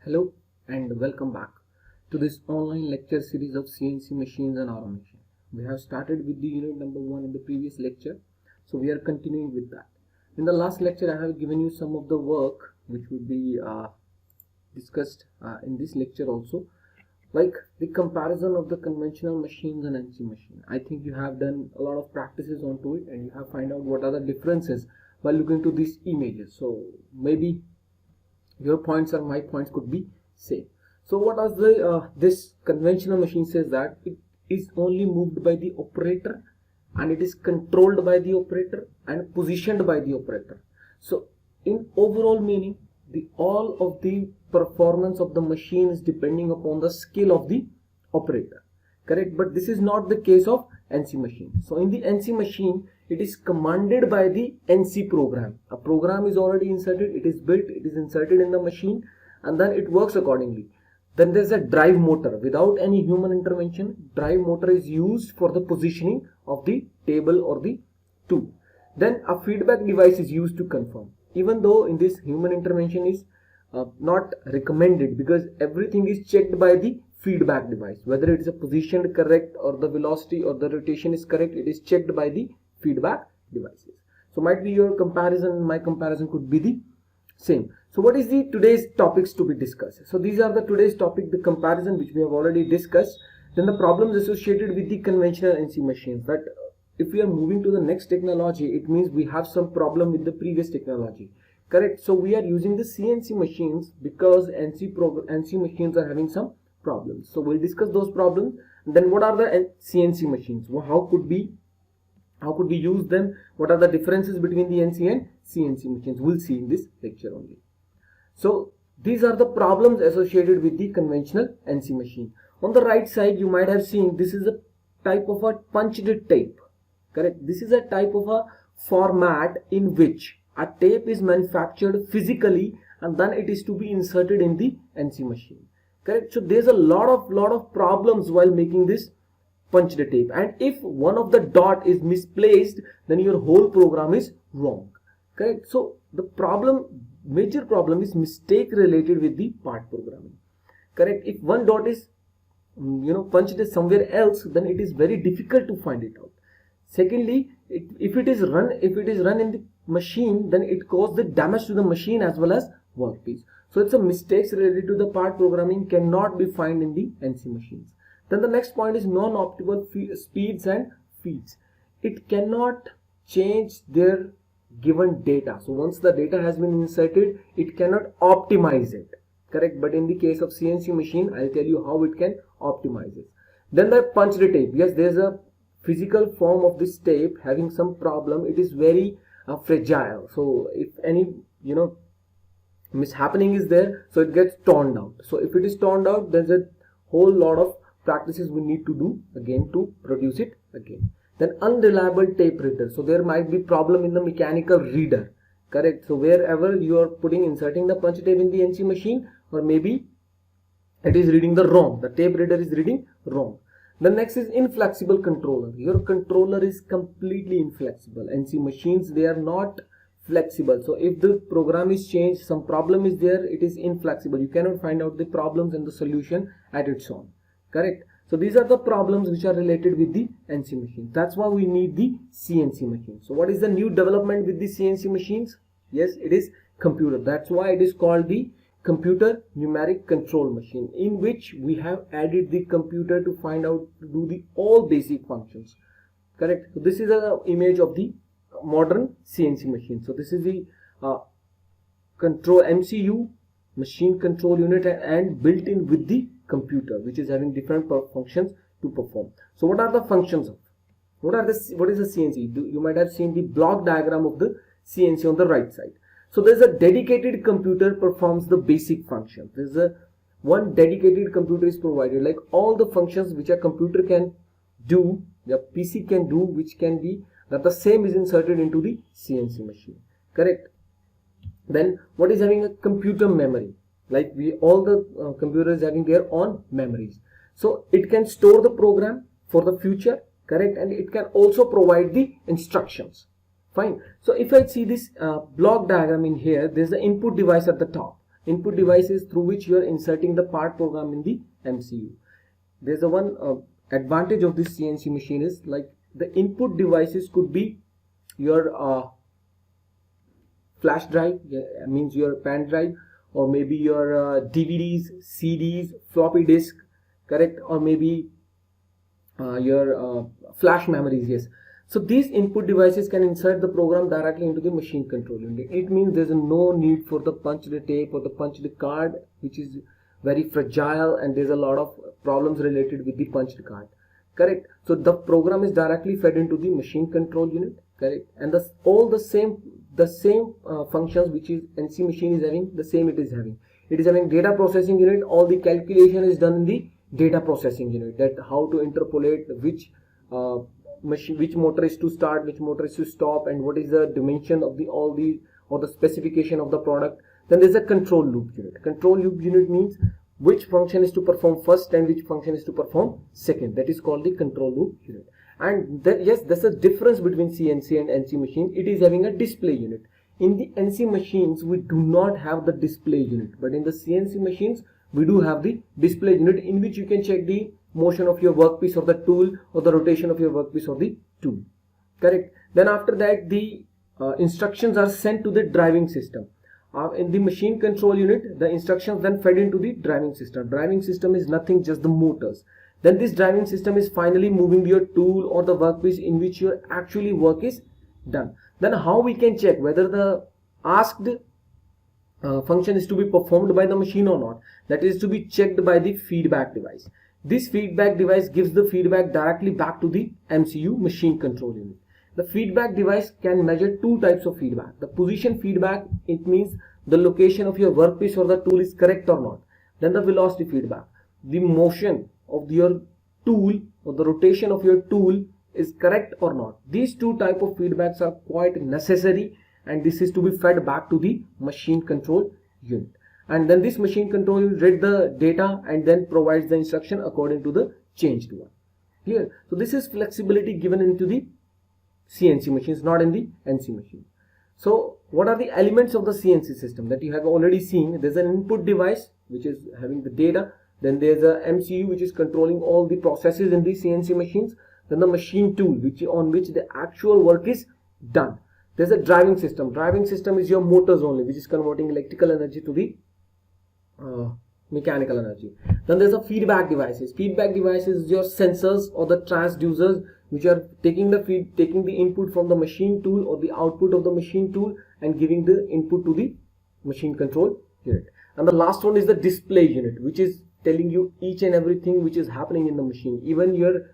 Hello and welcome back to this online lecture series of CNC machines and automation. We have started with the unit number 1 in the previous lecture, so we are continuing with that. In the last lecture I have given you some of the work which would be discussed in this lecture also, like the comparison of the conventional machines and NC machine. I think you have done a lot of practices onto it and you have find out what are the differences by looking to these images. So maybe your points or my points could be same. So what does the this conventional machine says that it is only moved by the operator and it is controlled by the operator and positioned by the operator. So in overall meaning, the all of the performance of the machine is depending upon the skill of the operator, correct? But this is not the case of NC machine. So in the NC machine, it is commanded by the NC program. A program is already inserted, it is built, it is inserted in the machine, and then it works accordingly. Then there's a drive motor. Without any human intervention, drive motor is used for the positioning of the table or the tool. Then a feedback device is used to confirm. Even though in this human intervention is not recommended, because everything is checked by the feedback device. Whether it is a positioned correct or the velocity or the rotation is correct, it is checked by the feedback devices. So might be your comparison and my comparison could be the same. So what is the today's topics to be discussed? So these are the today's topic, the comparison which we have already discussed. Then the problems associated with the conventional NC machines, that if we are moving to the next technology, it means we have some problem with the previous technology, correct? So we are using the CNC machines because NC machines are having some problems. So we'll discuss those problems. And then what are the CNC machines? Well, how could we use them? What are the differences between the NC and CNC machines? We'll see in this lecture only. So these are the problems associated with the conventional NC machine. On the right side, you might have seen this is a type of a punched tape, correct? This is a type of a format in which a tape is manufactured physically and then it is to be inserted in the NC machine, correct? So there's a lot of problems while making this punched tape, and if one of the dot is misplaced, then your whole program is wrong, correct? So the major problem is mistake related with the part programming, correct? If one dot is punched somewhere else, then it is very difficult to find it out. Secondly, if it is run in the machine, then it causes the damage to the machine as well as workpiece. So it's a mistakes related to the part programming cannot be found in the NC machines. Then the next point is non-optimal speeds and feeds. It cannot change their given data. So once the data has been inserted, it cannot optimize it, correct? But in the case of CNC machine, I'll tell you how it can optimize it. Then the punched tape. Yes, there's a physical form of this tape having some problem. It is very fragile. So if any mishappening is there, so it gets torn out. So if it is torn out, there's a whole lot of practices we need to do again to produce it again. Then unreliable tape reader. So there might be problem in the mechanical reader, correct? So wherever you are inserting the punch tape in the NC machine, or maybe it is reading the wrong, the tape reader is reading wrong. The next is inflexible controller. Your controller is completely inflexible. NC machines, they are not flexible. So if the program is changed, some problem is there, it is inflexible. You cannot find out the problems and the solution at its own, correct? So these are the problems which are related with the NC machine. That's why we need the CNC machine. So what is the new development with the CNC machines? Yes, it is computer. That's why it is called the computer numeric control machine, in which we have added the computer to find out to do the all basic functions, correct? So this is an image of the modern CNC machine. So this is the control MCU, machine control unit, and built in with the computer, which is having different functions to perform. So what are the functions of what is the CNC? You might have seen the block diagram of the CNC on the right side. So there's a dedicated computer performs the basic function. There's a one dedicated computer is provided, like all the functions which a computer can do, the PC can do, which can be that the same is inserted into the CNC machine, correct? Then what is having a computer memory? Like all the computers having their own memories. So it can store the program for the future, correct? And it can also provide the instructions. Fine. So if I see this block diagram in here, there's the input device at the top. input devices through which you are inserting the part program in the MCU. There's a one advantage of this CNC machine is like the input devices could be your flash drive, means your pen drive, or maybe your DVDs, CDs, floppy disk, correct, or maybe your flash memories. Yes, so these input devices can insert the program directly into the machine control unit. It means there's no need for the punched tape or the punched card, which is very fragile, and there's a lot of problems related with the punched card, correct. So the program is directly fed into the machine control unit, correct, and all the same functions which is NC machine is having, the same it is having. It is having data processing unit. All the calculation is done in the data processing unit, that how to interpolate which which motor is to start, which motor is to stop, and what is the dimension of the specification of the product. Then there's a control loop unit. Control loop unit means which function is to perform first and which function is to perform second. That is called the control loop unit. And yes, there's a difference between CNC and NC machine. It is having a display unit. In the NC machines, we do not have the display unit, but in the CNC machines, we do have the display unit, in which you can check the motion of your workpiece or the tool, or the rotation of your workpiece or the tool, correct. Then after that, the instructions are sent to the driving system. In the machine control unit, the instructions then fed into the driving system. Driving system is nothing, just the motors. Then this driving system is finally moving your tool or the workpiece in which your actually work is done. Then how we can check whether the asked function is to be performed by the machine or not? That is to be checked by the feedback device. This feedback device gives the feedback directly back to the MCU machine control unit. The feedback device can measure two types of feedback. The position feedback, it means the location of your workpiece or the tool is correct or not. Then the velocity feedback, the motion of your tool or the rotation of your tool is correct or not. These two type of feedbacks are quite necessary, and this is to be fed back to the machine control unit. And then this machine control unit read the data and then provides the instruction according to the changed one. Clear? So this is flexibility given into the CNC machines, not in the NC machine. So what are the elements of the CNC system that you have already seen? There's an input device which is having the data. Then there's a MCU which is controlling all the processes in the CNC machines. Then the machine tool on which the actual work is done. There's a driving system. Driving system is your motors only, which is converting electrical energy to the mechanical energy. Then there's a feedback devices. Feedback devices is your sensors or the transducers, which are taking the input from the machine tool or the output of the machine tool and giving the input to the machine control unit. And the last one is the display unit, which is telling you each and everything which is happening in the machine. Even your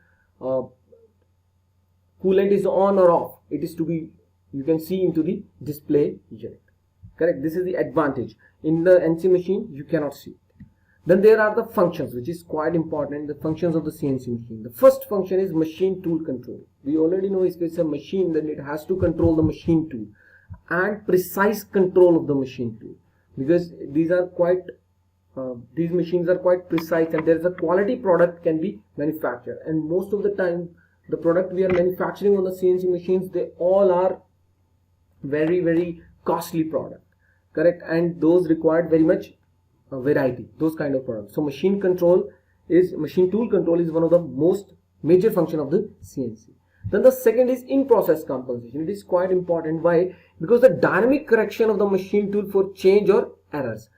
coolant is on or off, it is to be, you can see into the display unit, correct. This is the advantage. In the NC machine, you cannot see it. Then there are the functions, which is quite important, the functions of the CNC machine. The first function is machine tool control. We already know if it's a machine, then it has to control the machine tool and precise control of the machine tool, because these are quite these machines are quite precise, and there is a quality product can be manufactured. And most of the time, the product we are manufacturing on the CNC machines, they all are very, very costly product, correct, and those required very much variety, those kind of products. So machine tool control is one of the most major function of the CNC. Then the second is in process compensation. It is quite important. Why? Because the dynamic correction of the machine tool for change or errors.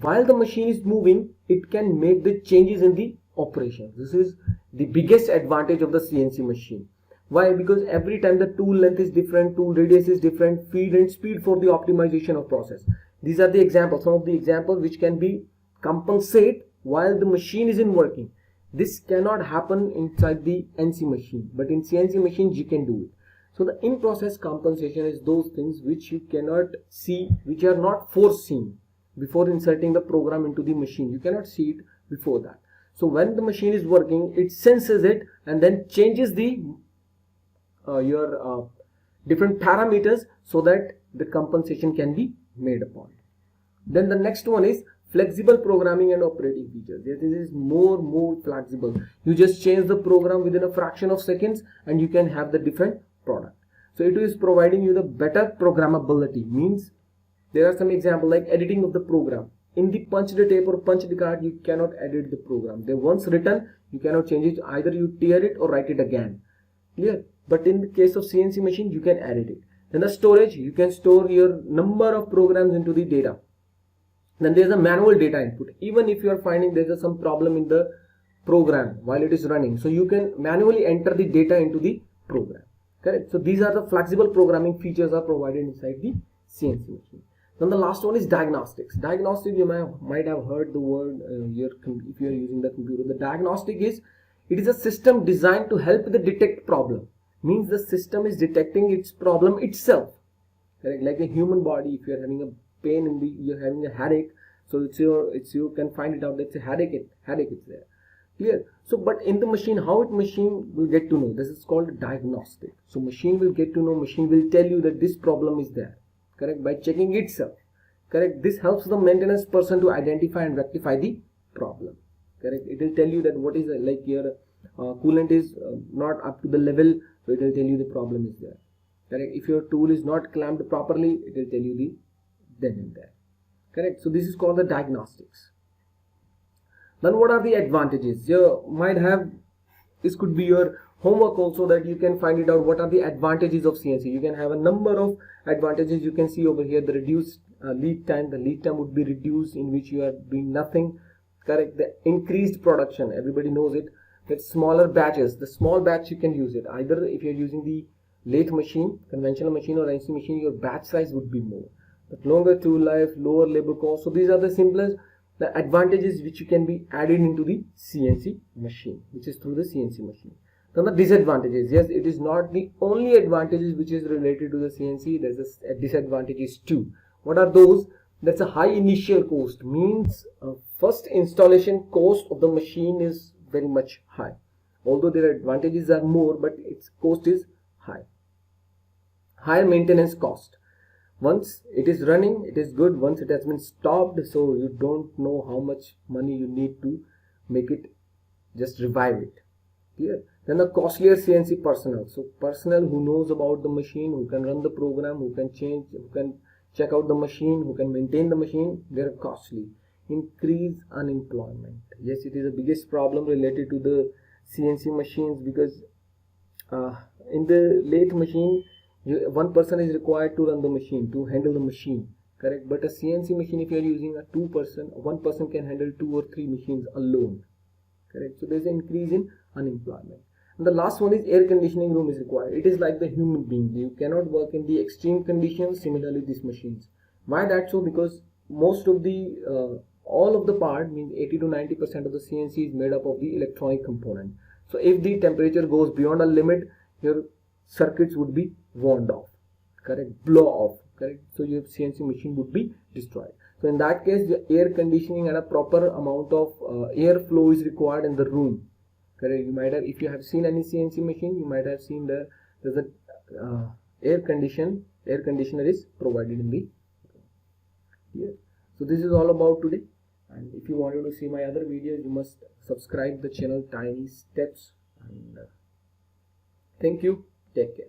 While the machine is moving, it can make the changes in the operation. This is the biggest advantage of the CNC machine. Why? Because every time the tool length is different, tool radius is different, feed and speed for the optimization of process. These are the examples, some of the examples which can be compensate while the machine is in working. This cannot happen inside the NC machine, but in CNC machines you can do it. So the in-process compensation is those things which you cannot see, which are not foreseen before inserting the program into the machine. You cannot see it before that. So when the machine is working, it senses it and then changes the your different parameters so that the compensation can be made upon. Then the next one is flexible programming and operating features. This is more flexible. You just change the program within a fraction of seconds and you can have the different product. So it is providing you the better programmability. Means there are some examples like editing of the program. in the punched tape or punched card, you cannot edit the program. They once written, you cannot change it. Either you tear it or write it again. Clear? But in the case of CNC machine, you can edit it. Then the storage, you can store your number of programs into the data. Then there is a manual data input. Even if you are finding there is some problem in the program while it is running, so you can manually enter the data into the program. Correct? So these are the flexible programming features are provided inside the CNC machine. Then the last one is diagnostics. Diagnostic, you might have heard the word if you are using the computer. The diagnostic is, it is a system designed to help the detect problem. Means the system is detecting its problem itself. Correct? Like a human body, if you are having a pain in the, you're having a headache, so you can find it out that's a headache is there. Clear? So but in the machine, how machine will get to know? This is called diagnostic. So machine will get to know, machine will tell you that this problem is there. Correct? By checking itself. Correct? This helps the maintenance person to identify and rectify the problem. Correct? It will tell you that what is like your coolant is not up to the level, so it will tell you the problem is there. Correct? If your tool is not clamped properly, it will tell you the then and there. Correct? So this is called the diagnostics. Then what are the advantages? You might have, this could be your homework also, that you can find it out what are the advantages of CNC. You can have a number of advantages. You can see over here the reduced lead time. The lead time would be reduced, in which you are doing nothing. Correct? The increased production, everybody knows it. That smaller batches, the small batch you can use it. Either if you're using the lathe machine, conventional machine or IC machine, your batch size would be more. But longer tool life, lower labor cost. So these are the simplest the advantages which you can be added into the CNC machine, which is through the CNC machine. Then the disadvantages. Yes, it is not the only advantages which is related to the CNC. There's a disadvantages too. What are those? That's a high initial cost. Means first installation cost of the machine is very much high. Although their advantages are more, but its cost is high. Higher maintenance cost. Once it is running, it is good. Once it has been stopped, so you don't know how much money you need to make it, just revive it. Clear? Then the costlier CNC personnel. So personnel who knows about the machine, who can run the program, who can change, who can check out the machine, who can maintain the machine, they are costly. Increase unemployment. Yes, it is the biggest problem related to the CNC machines, because in the lathe machine, one person is required to run the machine, to handle the machine. Correct? But a CNC machine, if you are using one person can handle 2 or 3 machines alone. Correct? So there is an increase in unemployment. And the last one is air conditioning room is required. It is like the human being. You cannot work in the extreme conditions. Similarly, these machines. Why that so? Because most of the all of the part, means 80 to 90% of the CNC is made up of the electronic component. So if the temperature goes beyond a limit, your circuits would be warned off. Correct? Blow off. Correct? So your CNC machine would be destroyed. So in that case, the air conditioning and a proper amount of air flow is required in the room. Correct? You might have, if you have seen any CNC machine, you might have seen there's a air conditioner is provided in the room. Yes. So this is all about today. And if you wanted to see my other videos, you must subscribe the channel Tiny Steps. And thank you. Take care.